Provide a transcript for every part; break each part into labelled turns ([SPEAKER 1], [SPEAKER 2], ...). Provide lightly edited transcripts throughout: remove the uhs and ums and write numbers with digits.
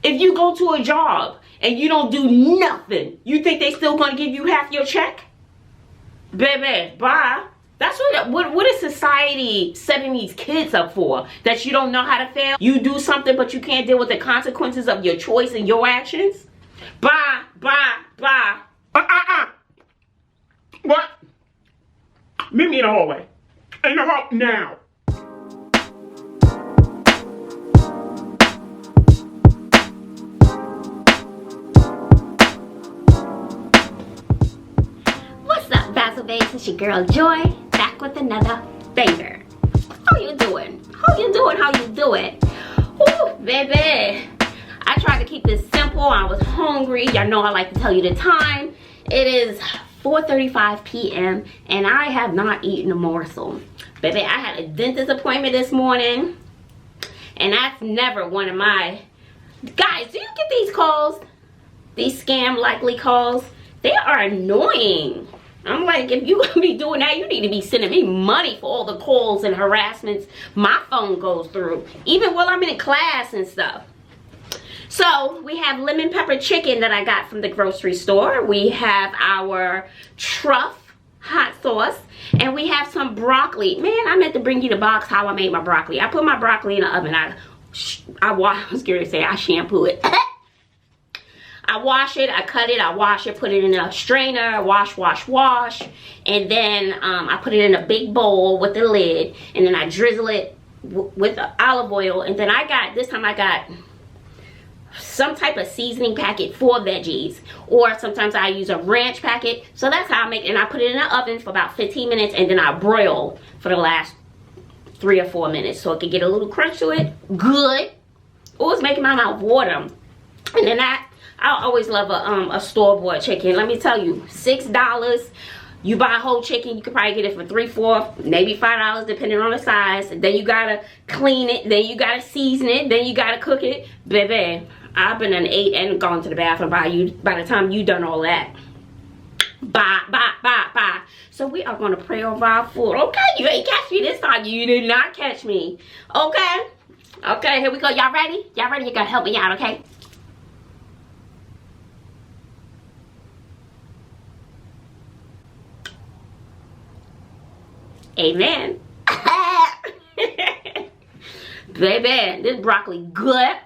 [SPEAKER 1] If you go to a job and you don't do nothing, you think they still gonna give you half your check? Baby, bye. That's what is society setting these kids up for? That you don't know how to fail? You do something but you can't deal with the consequences of your choice and your actions? Bye, bye, bye. What? Meet me in the hallway. In the hall now.
[SPEAKER 2] What's up, Bazzle Babes? It's your girl Joy, back with another banger. How you doing? How you doing? How you doing? Ooh, baby. I tried to keep this simple. I was hungry. Y'all know I like to tell you the time. It is 4:35 p.m. and I have not eaten a morsel. Baby, I had a dentist appointment this morning, and that's never one of my... Guys, do you get these calls? These scam likely calls? They are annoying. I'm like, if you gonna be doing that, you need to be sending me money for all the calls and harassments my phone goes through, even while I'm in class and stuff. So we have lemon pepper chicken that I got from the grocery store. We have our truff hot sauce, and we have some broccoli. Man, I meant to bring you the box how I made my broccoli. I put my broccoli in the oven. I was scared to say I shampoo it. I wash it, I cut it, I wash it, put it in a strainer, wash, and then I put it in a big bowl with the lid, and then I drizzle it with the olive oil, and then this time I got some type of seasoning packet for veggies, or sometimes I use a ranch packet. So that's how I make it, and I put it in the oven for about 15 minutes, and then I broil for the last 3 or 4 minutes so it can get a little crunch to it. Good. Oh, it's making my mouth water. And then I always love a store-bought chicken. Let me tell you, $6. You buy a whole chicken, you could probably get it for $3, $4, maybe $5, depending on the size. Then you gotta clean it, then you gotta season it, then you gotta cook it. Baby, I've been and ate and gone to the bathroom by the time you done all that. Bye. So we are gonna pray over our food. Okay, you ain't catch me this time. You did not catch me. Okay, here we go. Y'all ready? Y'all ready? You gotta help me out, okay? Amen. Baby, this broccoli good.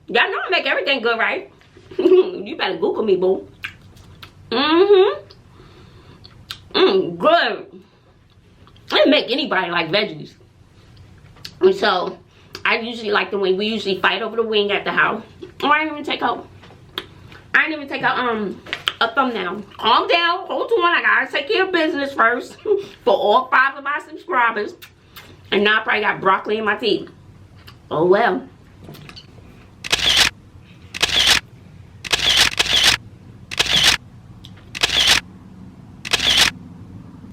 [SPEAKER 2] Y'all know I make everything good, right? You better Google me, boo. Good. I didn't make anybody like veggies. And so, I usually like the wing. We usually fight over the wing at the house. Oh, I didn't even take out a thumbnail. Calm down, hold on, I gotta take care of business first for all 5 of my subscribers. And now I probably got broccoli in my teeth. Oh well.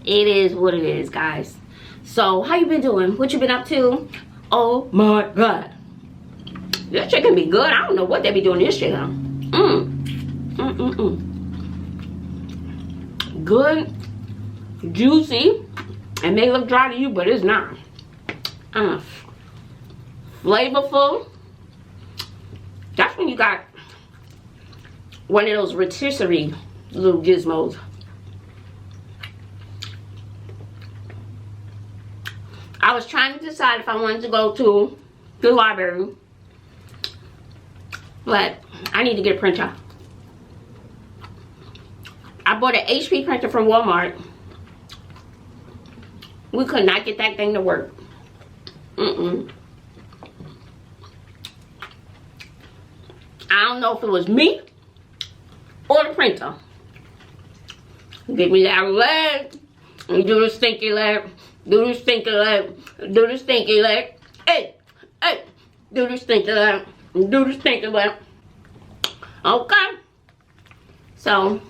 [SPEAKER 2] It is what it is, guys. So, how you been doing? What you been up to? Oh my God. This chicken be good. I don't know what they be doing this chicken. Good, juicy, and may look dry to you, but it's not. Flavorful. That's when you got one of those rotisserie little gizmos. I was trying to decide if I wanted to go to the library, but I need to get a printer. I bought an HP printer from Walmart. We could not get that thing to work. I don't know if it was me or the printer. Give me that leg. And do the stinky leg. Do the stinky leg. Do the stinky leg. Hey. Do the stinky leg. Do the stinky leg. Okay. So,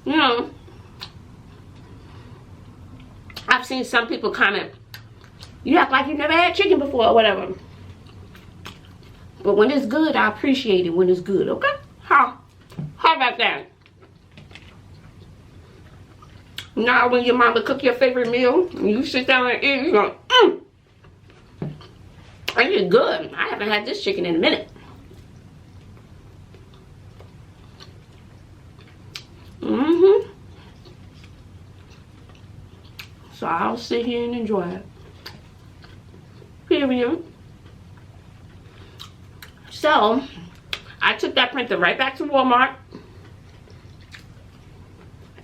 [SPEAKER 2] You know, I've seen some people comment, you act like you never had chicken before or whatever. But when it's good, I appreciate it when it's good, okay? Huh?
[SPEAKER 1] How about that? Now when your mama cook your favorite meal, and you sit down and eat, you go, and it's good. I haven't had this chicken in a minute. So I'll sit here and enjoy it. Period. So I took that printer right back to Walmart.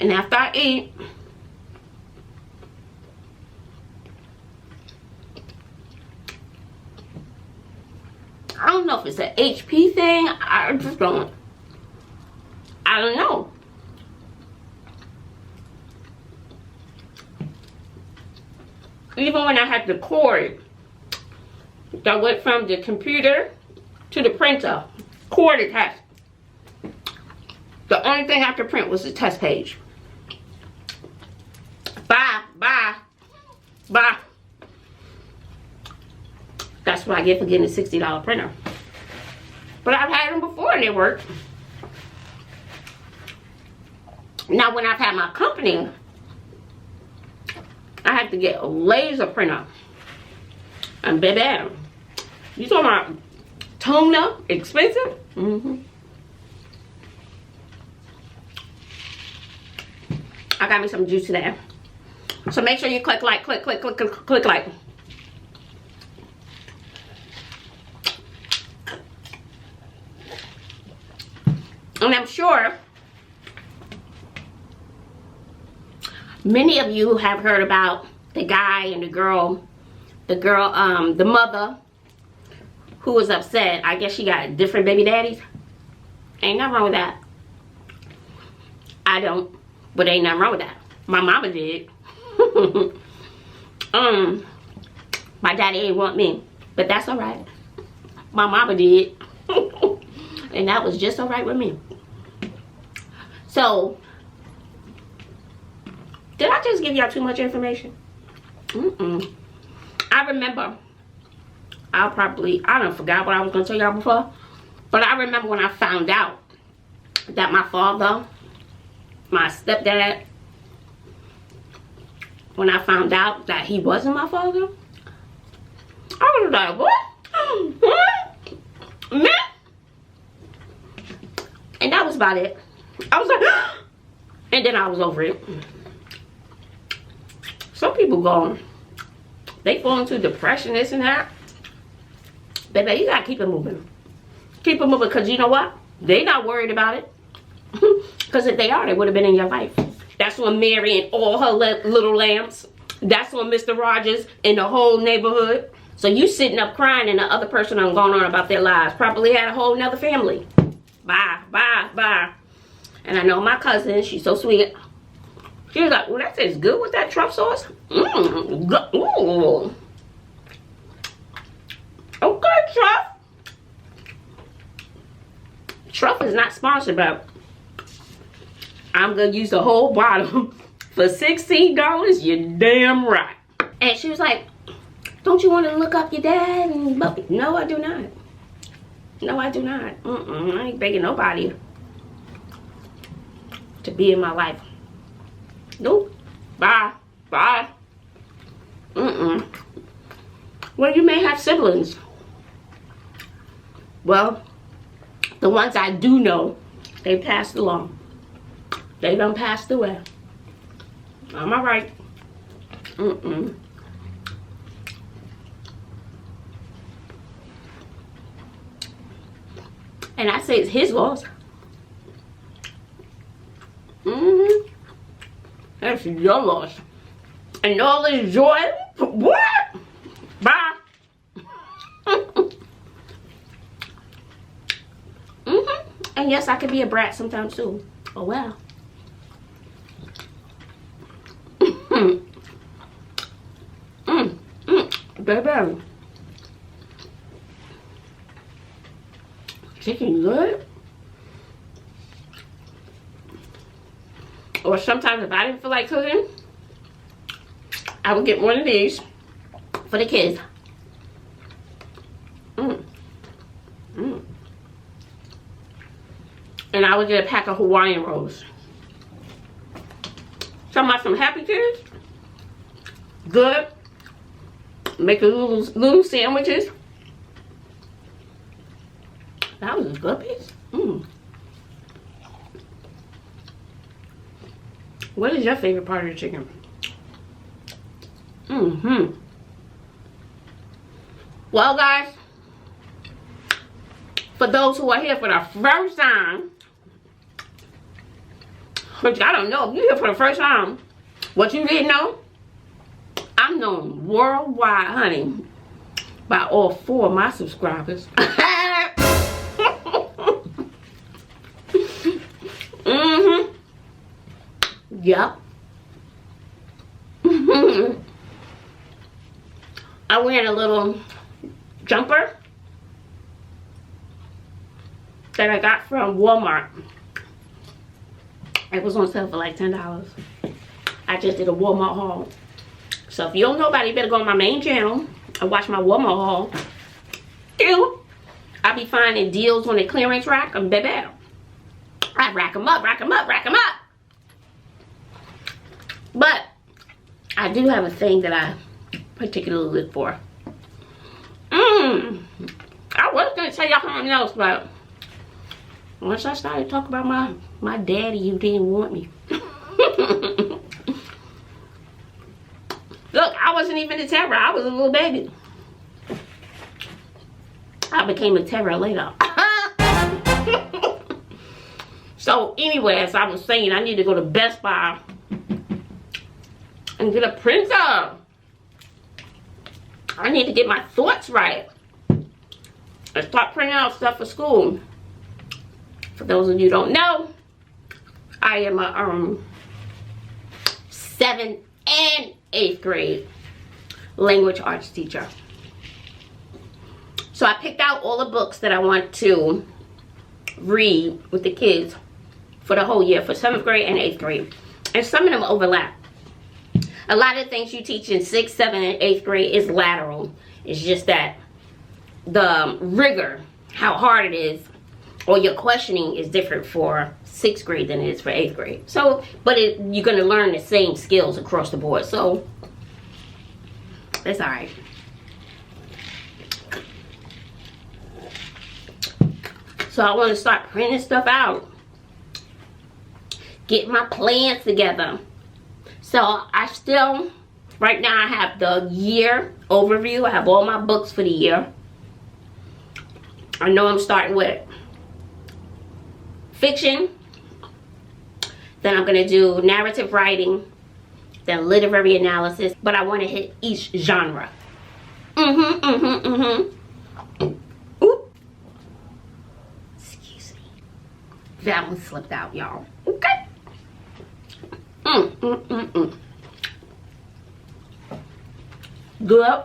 [SPEAKER 1] And after I eat, I don't know if it's an HP thing. I don't know. Even when I had the cord that went from the computer to the printer, cord attached, the only thing I could print was the test page. Bye. That's what I get for getting a $60 printer. But I've had them before and they work. Now when I've had my company, I had to get a laser printer. And baby, you talking about toner, expensive? I got me some juice today. So make sure you click like, click like. And I'm sure many of you have heard about the guy and the mother who was upset. I guess she got different baby daddies. Ain't nothing wrong with that. I don't, but ain't nothing wrong with that. My mama did. My daddy ain't want me, but that's alright. My mama did. And that was just alright with me. So, did I just give y'all too much information? I remember, I done forgot what I was going to tell y'all before. But I remember when I found out that my father, my stepdad, when I found out that he wasn't my father, I was like, what? Man? And that was about it. I was like, and then I was over it. Some people go, they fall into depression, this and that. Baby, you gotta keep it moving. Keep it moving, because you know what? They not worried about it. Because if they are, they would have been in your life. That's when Mary and all her little lambs. That's when Mr. Rogers and the whole neighborhood. So you sitting up crying and the other person done gone on about their lives. Probably had a whole nother family. Bye. And I know my cousin, she's so sweet. She was like, well, that tastes good with that truff sauce. Ooh. Okay, truff. Truff is not sponsored, but I'm going to use the whole bottle for $16. You're damn right. And she was like, don't you want to look up your dad? And no, I do not. No, I do not. I ain't begging nobody to be in my life. Nope. Bye. Well, you may have siblings. Well, the ones I do know, they passed along. They done passed away. Am I right? And I say it's his loss. That's your loss. And all this joy, what? Bye. And yes, I could be a brat sometimes too. Oh well. Baby. Chicken good. Or sometimes if I didn't feel like cooking, I would get one of these for the kids. And And I would get a pack of Hawaiian rolls. Talking about some Happy Kids. Good. Make little sandwiches. That was a good piece. What is your favorite part of the chicken? Well, guys, for those who are here for the first time, which I don't know, if you're here for the first time, what you didn't know, I'm known worldwide, honey, by all 4 of my subscribers. Yep. I wear a little jumper that I got from Walmart. It was on sale for like $10. I just did a Walmart haul. So if you don't know about it, you better go on my main channel and watch my Walmart haul. Ew. I'll be finding deals on the clearance rack and baby, I rack them up, rack them up, rack them up. But I do have a thing that I particularly look for. I was gonna tell y'all something else, but once I started talking about my daddy, you didn't want me. Look, I wasn't even a terror. I was a little baby. I became a terror later. So anyway, as I was saying, I need to go to Best Buy and get a printer. I need to get my thoughts right and start printing out stuff for school. For those of you who don't know, I am a 7th and 8th grade language arts teacher. So I picked out all the books that I want to read with the kids for the whole year, for 7th grade and 8th grade. And some of them overlap. A lot of things you teach in 6th, 7th, and 8th grade is lateral. It's just that the rigor, how hard it is, or your questioning is different for 6th grade than it is for 8th grade. So, but you're going to learn the same skills across the board. So, it's alright. So I want to start printing stuff out. Get my plans together. So I still, right now I have the year overview. I have all my books for the year. I know I'm starting with fiction. Then I'm going to do narrative writing. Then literary analysis. But I want to hit each genre. Oop. Excuse me. That one slipped out, y'all. Okay. Good.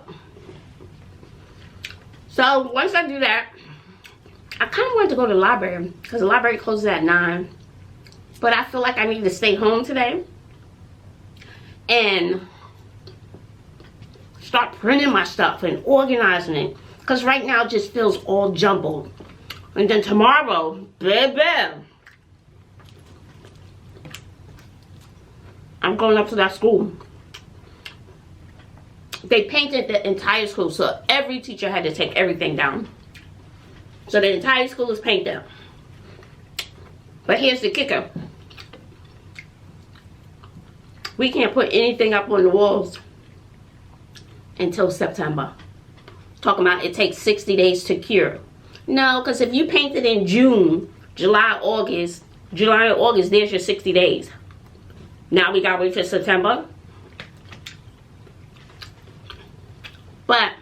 [SPEAKER 1] So once I do that, I kind of wanted to go to the library because the library closes at 9. But I feel like I need to stay home today and start printing my stuff and organizing it, because right now it just feels all jumbled. And then tomorrow, baby, I'm going up to that school. They painted the entire school, so every teacher had to take everything down. So the entire school is painted. But here's the kicker. We can't put anything up on the walls until September. Talking about it takes 60 days to cure. No, because if you paint it in June, July, August, there's your 60 days. Now we gotta wait till September. But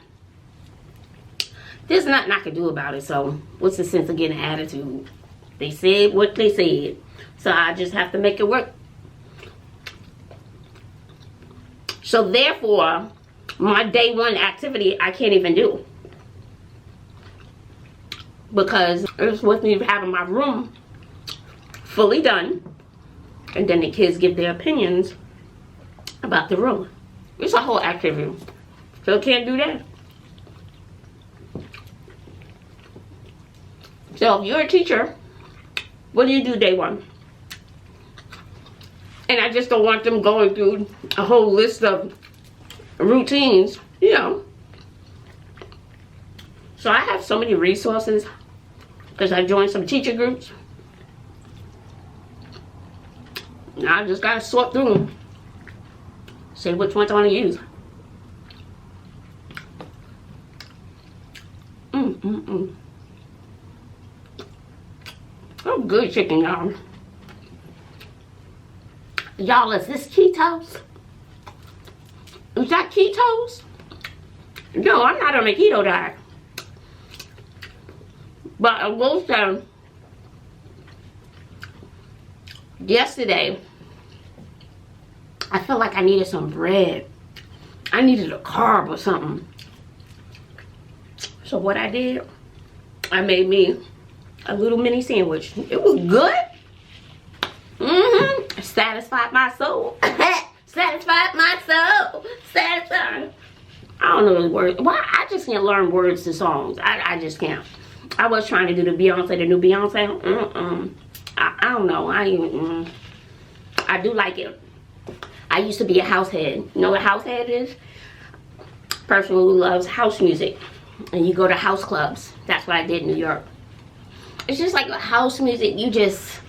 [SPEAKER 1] there's nothing I can do about it, so what's the sense of getting an attitude? They said what they said, so I just have to make it work. So therefore, my day one activity I can't even do, because it's with me having my room fully done, and then the kids give their opinions about the room. It's a whole activity, so I can't do that. So if you're a teacher What do you do day one? And I just don't want them going through a whole list of routines, you know. So I have so many resources because I joined some teacher groups. Now I just gotta sort through them. See which ones I want to use. Oh, good chicken, y'all. Y'all, is this ketos? Is that ketos? No, I'm not on a keto diet. But I will say, yesterday, I felt like I needed some bread. I needed a carb or something. So what I did, I made me a little mini sandwich. It was good. Satisfied my soul. Satisfied my soul. Satisfied. I don't know the words. Why? I just can't learn words to songs. I just can't. I was trying to do the Beyonce, the new Beyonce. I don't know. I do like it. I used to be a house head. You know what a house head is? Person who loves house music. And you go to house clubs. That's what I did in New York. It's just like house music. You just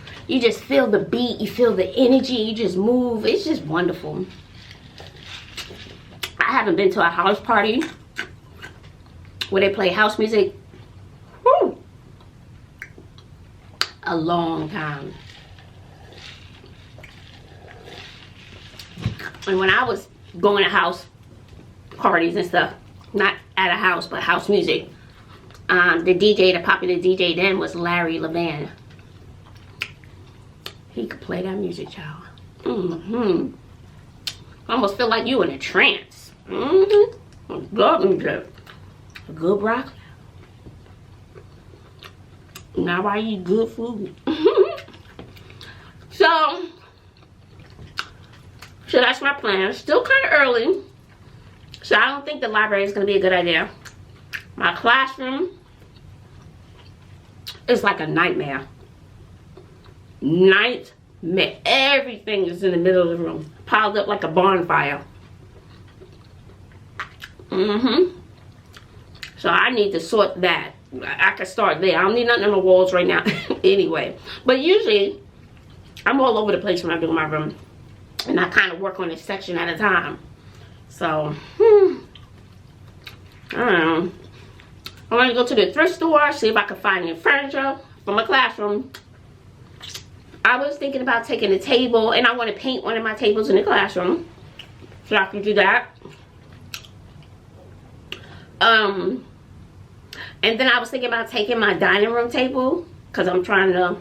[SPEAKER 1] feel the beat. You feel the energy. You just move. It's just wonderful. I haven't been to a house party where they play house music. Woo, a long time. And when I was going to house parties and stuff, not at a house, but house music, the popular DJ then was Larry Levan. He could play that music, child. Almost feel like you in a trance. Good music. Good broccoli. Now I eat good food. So that's my plan. Still kind of early, so I don't think the library is going to be a good idea. My classroom is like a nightmare. Nightmare. Everything is in the middle of the room, piled up like a bonfire. So I need to sort that. I can start there. I don't need nothing on the walls right now anyway. But usually, I'm all over the place when I do my room. And I kind of work on a section at a time. So, I don't know. I want to go to the thrift store, see if I can find any furniture for my classroom. I was thinking about taking a table, and I want to paint one of my tables in the classroom. So I can do that. And then I was thinking about taking my dining room table, because I'm trying to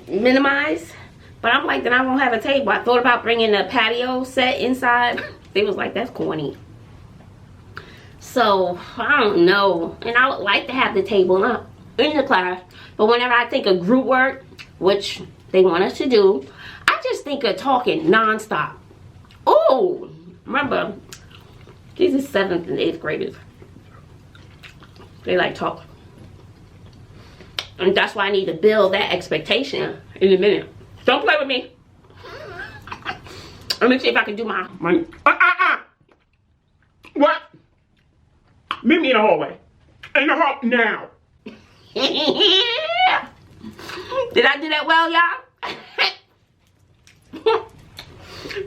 [SPEAKER 1] minimize. But I'm like, then I won't have a table. I thought about bringing a patio set inside. They was like, that's corny. So, I don't know. And I would like to have the table in the class. But whenever I think of group work, which they want us to do, I just think of talking nonstop. Oh, remember, these are 7th and 8th graders. They like talk. And that's why I need to build that expectation in a minute. Don't play with me. Let me see if I can do my What? Meet me in the hallway. In the hall now. Did I do that well, y'all?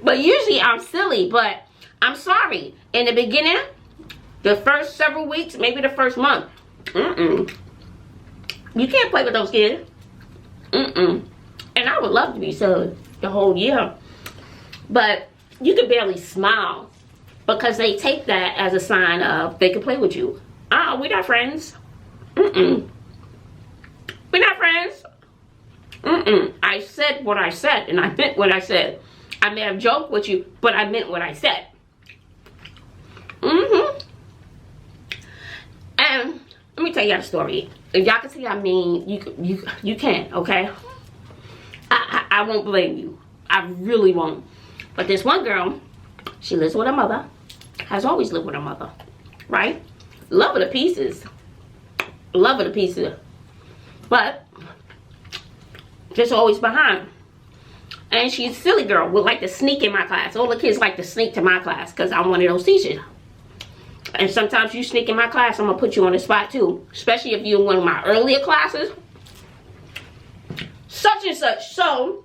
[SPEAKER 1] But usually I'm silly, but I'm sorry. In the beginning, the first several weeks, maybe the first month, you can't play with those kids. And I would love to be silly the whole year. But you can barely smile because they take that as a sign of they can play with you. We're not friends. We're not friends. I said what I said, and I meant what I said. I may have joked with you, but I meant what I said. And let me tell you a story. If y'all can see I mean, you can, okay? I won't blame you. I really won't. But this one girl, she lives with her mother. Has always lived with her mother. Right? Love her to pieces. Love her to pieces. But just always behind. And she's a silly girl, would like to sneak in my class. All the kids like to sneak to my class because I'm one of those teachers. And sometimes you sneak in my class, I'm going to put you on the spot too. Especially if you're in one of my earlier classes. Such and such. So,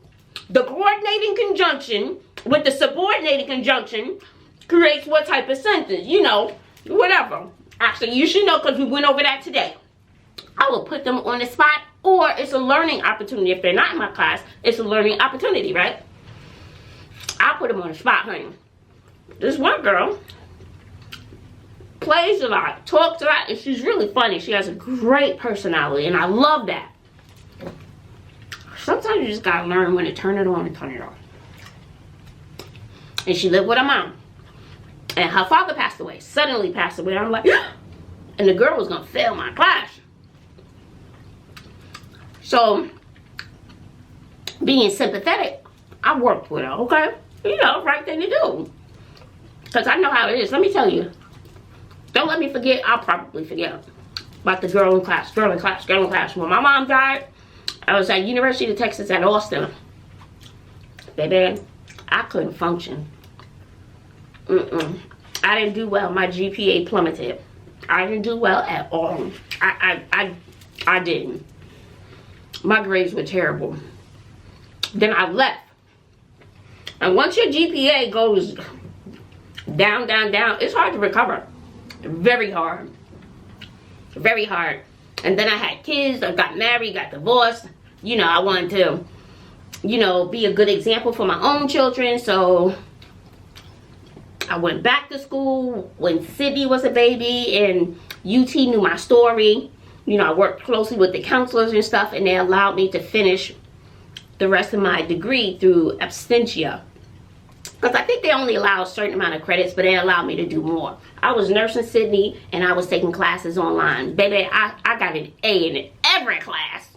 [SPEAKER 1] the coordinating conjunction with the subordinating conjunction creates what type of sentence? You know, whatever. Actually, you should know because we went over that today. I will put them on the spot, or it's a learning opportunity. If they're not in my class, it's a learning opportunity, right? I'll put them on the spot, honey. This one girl plays a lot, talks a lot, and she's really funny. She has a great personality, and I love that. Sometimes you just gotta learn when to turn it on and turn it off. And she lived with her mom. And her father passed away, suddenly passed away. I'm like, and the girl was gonna fail my class. So, being sympathetic, I worked with her, okay? You know, right thing to do. Because I know how it is. Let me tell you. Don't let me forget. I'll probably forget about the girl in class. Girl in class. Girl in class. When my mom died, I was at University of Texas at Austin. Baby, I couldn't function. I didn't do well. My GPA plummeted. I didn't do well at all. I didn't. My grades were terrible. Then I left. And once your GPA goes down, down, down, it's hard to recover. Very hard. Very hard. And then I had kids. I got married, got divorced. You know, I wanted to, you know, be a good example for my own children. So I went back to school when Sydney was a baby and UT knew my story. You know, I worked closely with the counselors and stuff, and they allowed me to finish the rest of my degree through absentia. Because I think they only allow a certain amount of credits, but they allowed me to do more. I was nursing Sydney, and I was taking classes online. Baby, I got an A in every class.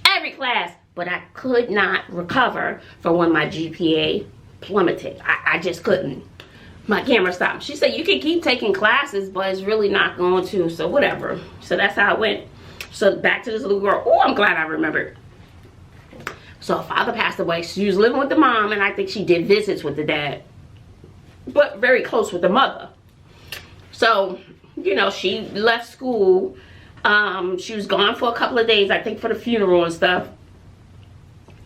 [SPEAKER 1] Every class. But I could not recover from when my GPA plummeted. I just couldn't. My camera stopped. She said, you can keep taking classes, but it's really not going to. So whatever. So that's how it went. So back to this little girl. Oh, I'm glad I remembered. So her father passed away. She was living with the mom, and I think she did visits with the dad. But very close with the mother. So, you know, she left school. She was gone for a couple of days, I think for the funeral and stuff.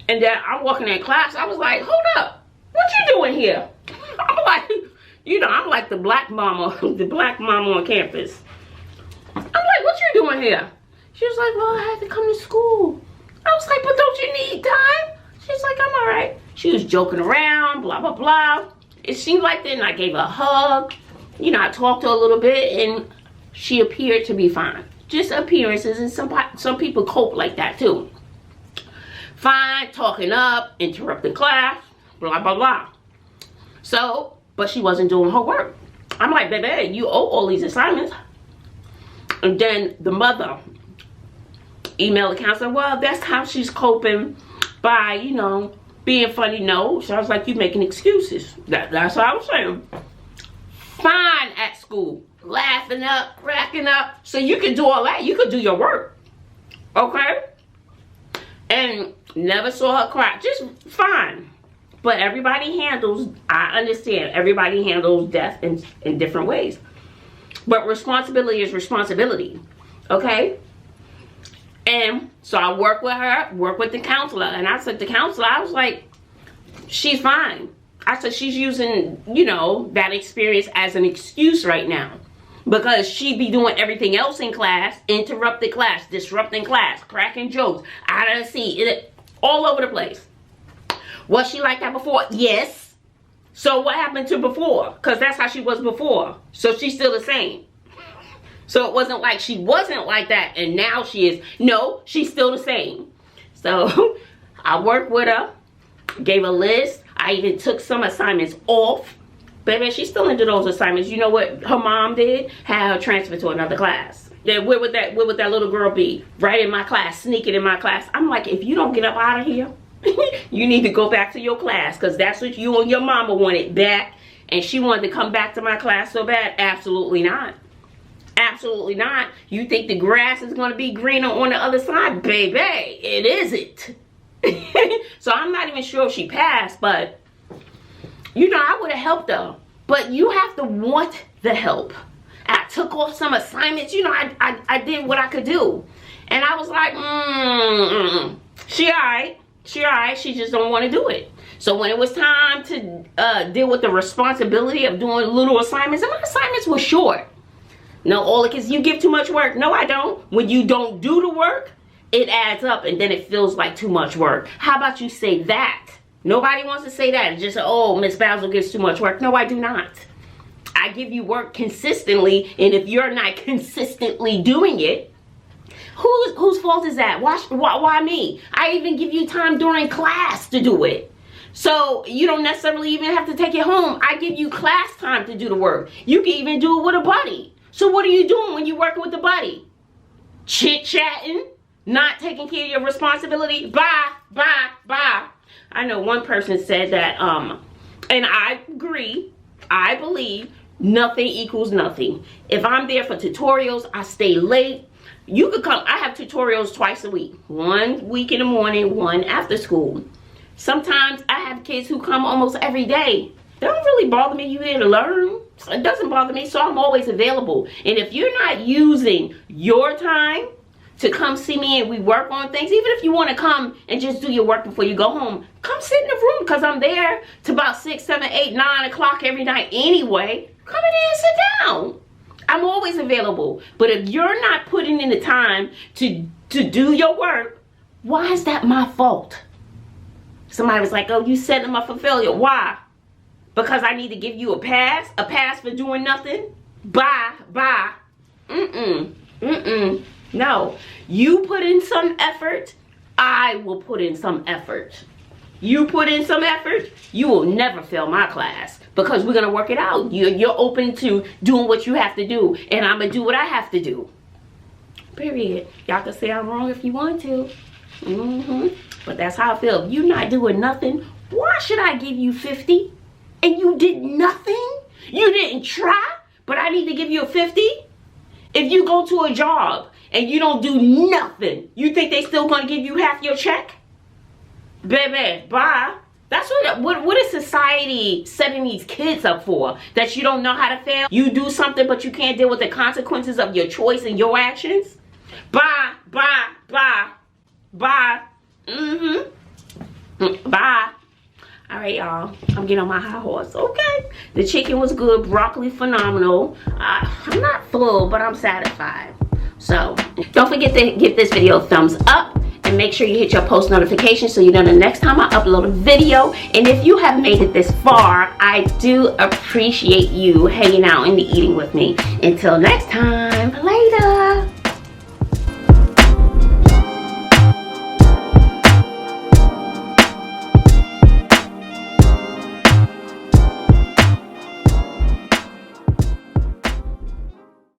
[SPEAKER 1] And then I'm walking in class. I was like, hold up. What you doing here? I'm like, you know, I'm like the black mama on campus. I'm like, what you doing here? She was like, well, I had to come to school. I was like, but don't you need time? She's like, I'm all right. She was joking around, blah, blah, blah. It seemed like then I gave her a hug. You know, I talked to her a little bit, and she appeared to be fine. Just appearances, and some people cope like that too. Fine, talking up, interrupting class, blah, blah, blah. So, but she wasn't doing her work. I'm like, baby, you owe all these assignments. And then the mother emailed the counselor, well, that's how she's coping by, you know, being funny. No. So I was like, you making excuses. That's what I was saying. Fine at school. Laughing up, cracking up. So you can do all that. You could do your work. Okay? And never saw her cry. Just fine. But everybody handles, I understand, everybody handles death in different ways. But responsibility is responsibility. Okay? And so I work with her, work with the counselor. And I said to the counselor, I was like, she's fine. I said, she's using, you know, that experience as an excuse right now. Because she be doing everything else in class, interrupting class, disrupting class, cracking jokes, out of the seat, all over the place. Was she like that before? Yes. So what happened to before? Because that's how she was before. So she's still the same. So it wasn't like she wasn't like that and now she is. No, she's still the same. So I worked with her, gave a list. I even took some assignments off. Baby, she's still into those assignments. You know what her mom did? Had her transfer to another class. Yeah, where would that little girl be? Right in my class, sneaking in my class. I'm like, if you don't get up out of here, you need to go back to your class, because that's what you and your mama wanted back, and she wanted to come back to my class so bad. Absolutely not. Absolutely not. You think the grass is going to be greener on the other side? Baby, it isn't. So I'm not even sure if she passed, but you know, I would have helped her. But you have to want the help. I took off some assignments. You know, I did what I could do. And I was like, she all right. She all right. She just don't want to do it. So when it was time to deal with the responsibility of doing little assignments, and my assignments were short. No, all it is, you give too much work. No, I don't. When you don't do the work, it adds up and then it feels like too much work. How about you say that? Nobody wants to say that. Just say, oh, Miss Bazzle gives too much work. No, I do not. I give you work consistently, and if you're not consistently doing it, whose fault is that? Why me? I even give you time during class to do it. So you don't necessarily even have to take it home. I give you class time to do the work. You can even do it with a buddy. So what are you doing when you're working with a buddy? Chit-chatting? Not taking care of your responsibility? Bye, bye, bye. I know one person said that, and I agree, I believe nothing equals nothing. If I'm there for tutorials, I stay late. You could come, I have tutorials twice a week. 1 week in the morning, 1 after school. Sometimes I have kids who come almost every day. It don't really bother me. You're there to learn. It doesn't bother me, so I'm always available. And if you're not using your time to come see me and we work on things, even if you want to come and just do your work before you go home, come sit in the room, because I'm there to about 6, 7, 8, 9 o'clock every night anyway. Come in there and sit down. I'm always available. But if you're not putting in the time to do your work, why is that my fault? Somebody was like, oh, you setting them up for failure. Why? Because I need to give you a pass for doing nothing? Bye, bye. No, you put in some effort, I will put in some effort. You put in some effort, you will never fail my class, because we're going to work it out. You're open to doing what you have to do, and I'm going to do what I have to do. Period. Y'all can say I'm wrong if you want to. But that's how I feel. If you're not doing nothing, why should I give you 50? And you did nothing? You didn't try, but I need to give you a 50? If you go to a job and you don't do nothing, you think they still gonna give you half your check? Baby, bye. That's what is society setting these kids up for? That you don't know how to fail? You do something but you can't deal with the consequences of your choice and your actions? Bye, bye, bye, bye. Bye. All right, y'all. I'm getting on my high horse. Okay. The chicken was good. Broccoli phenomenal. I'm not full, but I'm satisfied. So don't forget to give this video a thumbs up, and make sure you hit your post notifications so you know the next time I upload a video. And if you have made it this far, I do appreciate you hanging out and eating with me. Until next time, later.